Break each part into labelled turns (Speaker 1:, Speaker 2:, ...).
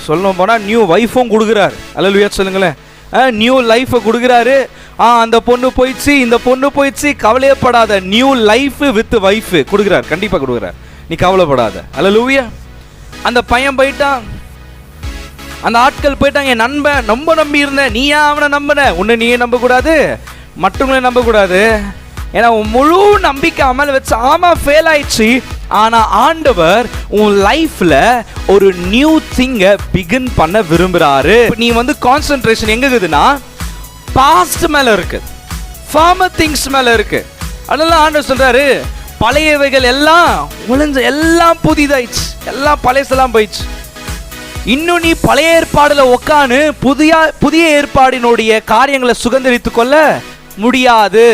Speaker 1: சொல்லணும் போனால் நியூ வைஃபும் கொடுக்குறாரு. அல்லேலூயா சொல்லுங்களேன். நியூ லைஃபை கொடுக்குறாரு. அந்த பொண்ணு போயிடுச்சு, இந்த பொண்ணு போயிடுச்சு, கவலையப்படாத, நியூ லைஃப் வித் வைஃப் கொடுக்குறாரு, கண்டிப்பாக கொடுக்குறாரு, நீ கவலைப்படாத. அல்லேலூயா. அந்த பையன் போயிட்டான், அந்த ஆட்கள் போயிட்டாங்க. என் நண்பன் ரொம்ப நம்பி இருந்தேன், நீ ஏன் அவனை நம்பின? உன்னை நீயே நம்பக்கூடாது, மற்றவங்களே நம்பக்கூடாது. ஏன்னா உன் முழு நம்பிக்கை அமல் வச்சு. ஆமாம், ஃபெயில் ஆயிடுச்சு. ஆனால் ஆண்டவர் உன் லைஃப்ல ஒரு நியூ திங்கை பிகின் பண்ண விரும்புகிறாரு. நீ கான்சென்ட்ரேஷன் எங்க இருக்குதுன்னா பாஸ்ட் மேல இருக்கு, ஃபார்மர் திங்ஸ் மேல இருக்கு. அதெல்லாம் ஆண்டவர் சொல்றாரு, பழையவைகள் எல்லாம் ஒளிஞ்ச, எல்லாம் புதிதாயிடுச்சு, எல்லாம் பழையசெல்லாம் போயிடுச்சு. இன்னும் நீ பழைய ஏற்பாடுல உட்காந்து புதிய ஏற்பாடினுடைய காரியங்களை சுதந்திரித்து கொள்ள முடியாது.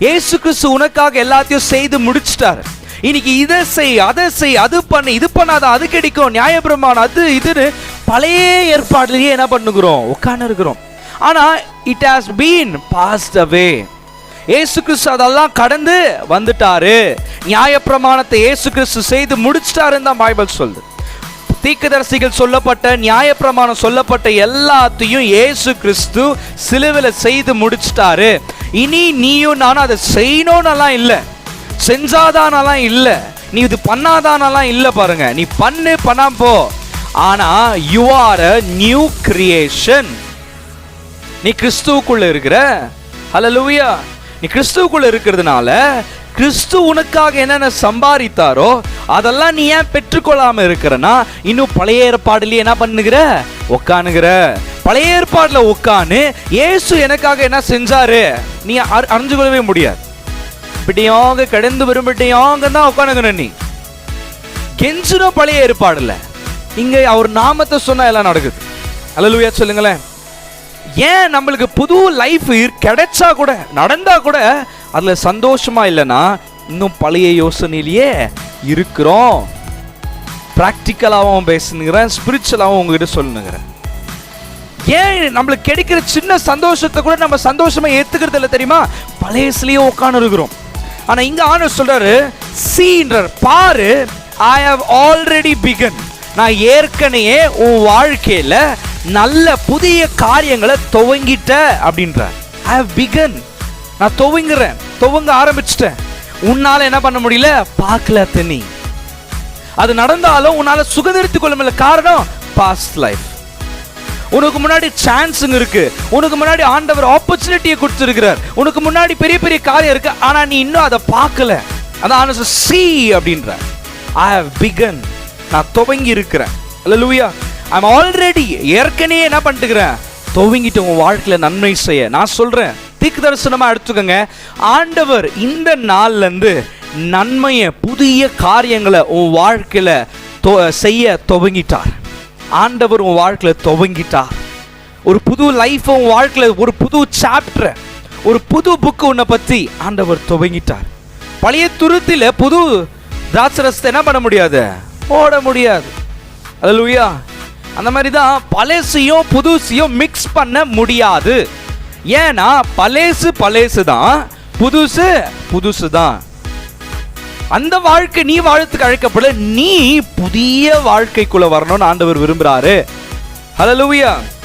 Speaker 1: இயேசு கிறிஸ்து உனக்காக எல்லாத்தையும் செய்து முடிச்சிட்டாரு. இன்னைக்கு இதை செய், அதை செய், அது பண்ணு, இது பண்ணாத, அது கிடைக்கும், நியாயப்பிரமாணம், அது இதுன்னு பழைய ஏற்பாடுலயே என்ன பண்ணுகிறோம்? உட்கார்ந்து இருக்கிறோம். ஆனா இட் ஹாஸ் பீன் பாஸ்ட் அவே. இயேசு கிறிஸ்து அதெல்லாம் கடந்து வந்துட்டாரு. நியாயப்பிரமாணத்தை இயேசு கிறிஸ்து செய்து முடிச்சிட்டாருன்னு தான் பைபிள் சொல்லுது. தீர்க்கதரிசிகள் சொல்லப்பட்ட, நியாயப்பிரமாணம் சொல்லப்பட்ட எல்லாத்தையும் இயேசு கிறிஸ்து சிலுவையில் செய்து முடிச்சிட்டாரு. இனி நீயும் நானும் அதை செய்யணும்னெல்லாம் இல்லை, செஞ்சாதானெல்லாம் இல்லை, நீ இது பண்ணாதானெல்லாம் இல்லை. பாருங்க, நீ பண்ணாம போ. ஆனா you are a new creation. நீ கிறிஸ்துவுக்குள்ள இருக்கிற. ஹல்லேலூயா. நீ கிறிஸ்துவுக்குள்ள இருக்கிறதுனால கிறிஸ்து உனக்காக என்னென்ன சம்பாதித்தாரோ அதெல்லாம் நீ ஏன் பெற்றுக்கொள்ளாம இருக்கிறனா? இன்னும் பழைய ஏற்பாடுலயே என்ன பண்ணுகிற? உட்கானுகிற. பழைய ஏற்பாடுல உட்காந்து இயேசு எனக்காக என்ன செஞ்சாரு நீ அறிஞ்சு கொள்ளவே முடியாது. இப்படியாங்க கடந்து வரும்படியாங்க தான் உட்காந்துக்கணும். நீ கெஞ்சிடும் பழைய ஏற்பாடுல, இங்க அவர் நாமத்தை சொன்னா எல்லாம் நடக்குது. அல்லேலூயா சொல்லுங்களேன். ஏன் நம்மளுக்கு புது லைஃப் கிடைச்சா கூட, நடந்தா கூட அதுல சந்தோஷமா இல்லைன்னா இன்னும் பழைய யோசனையிலேயே இருக்கிறோம். பிராக்டிக்கலாகவும் பேசுனுங்கிறேன், ஸ்பிரிச்சுவலாகவும் உங்ககிட்ட சொல்லுங்கிறேன். ஏன் நம்மளுக்கு கிடைக்கிற சின்ன சந்தோஷத்தை கூட நம்ம சந்தோஷமா ஏத்துக்கிறது இல்லை தெரியுமா? பழையசுலயே உட்கார்ந்து இருக்கிறோம். ஆனா இங்க ஆண்டவர் சொல்றாரு, சீன்றார், பாரு, ஐ ஹவ் ஆல்ரெடி பிகன். நான் ஏற்கனவே உன் வாழ்க்கையில நல்ல புதிய காரியங்களை துவங்கிட்ட அப்படின்றார். I have begun. நான் துவங்க ஆரம்பிச்சிட்டேன். உன்னால என்ன பண்ண முடியல? பார்க்கல தண்ணி. அது நடந்தாலும் உன்னால சுகந்தரித்துக் கொள்ள முடியல. காரணம் பாஸ்ட் லைஃப். உனக்கு முன்னாடி சான்ஸுங்க இருக்கு, உனக்கு முன்னாடி ஆண்டவர் ஆப்பர்ச்சுனிட்டியை கொடுத்திருக்கிறார், உனக்கு முன்னாடி பெரிய பெரிய காரியம் இருக்கு. ஆனா நீ இன்னும் அதை பார்க்கல. அதான் ஆண்டவர் சீ அப்படின்ற. I have begun. நான் துவங்கி இருக்கிறேன். அல்லேலூயா. ஐ அம் ஆல்ரெடி, ஏற்கனவே என்ன பண்ணிட்டுக்கிறேன்? துவங்கிட்டு உன் வாழ்க்கையில நன்மை செய்ய. நான் சொல்றேன், தீர்க்க தரிசனமா எடுத்துக்கோங்க. ஆண்டவர் இந்த நாள்ல இருந்து நன்மையை, புதிய காரியங்களை உன் வாழ்க்கையில செய்ய துவங்கிட்டார். ஆண்டவர் உன் வாழ்க்கையில துவங்கிட்டார். ஒரு புது லைஃப் உன் வாழ்க்கையில, ஒரு புது சாப்டர், ஒரு புது புக்கு உன்னை பத்தி ஆண்டவர் துவங்கிட்டார். பழைய துருத்தில புது திராட்சரசத்தை என்ன பண்ண முடியாது? போட முடியாது. அல்லேலூயா. அந்த மாதிரி தான் பழசையும் புதுசையும் மிக்ஸ் பண்ண முடியாது. ஏன்னா பழசு தான், புதுசு தான். அந்த வாழ்க்கை நீ வாழத்துக்கு அழைக்கப்பட, நீ புதிய வாழ்க்கைக்குள்ள வரணும்னு ஆண்டவர் விரும்புறாரு. ஹல்லேலூயா.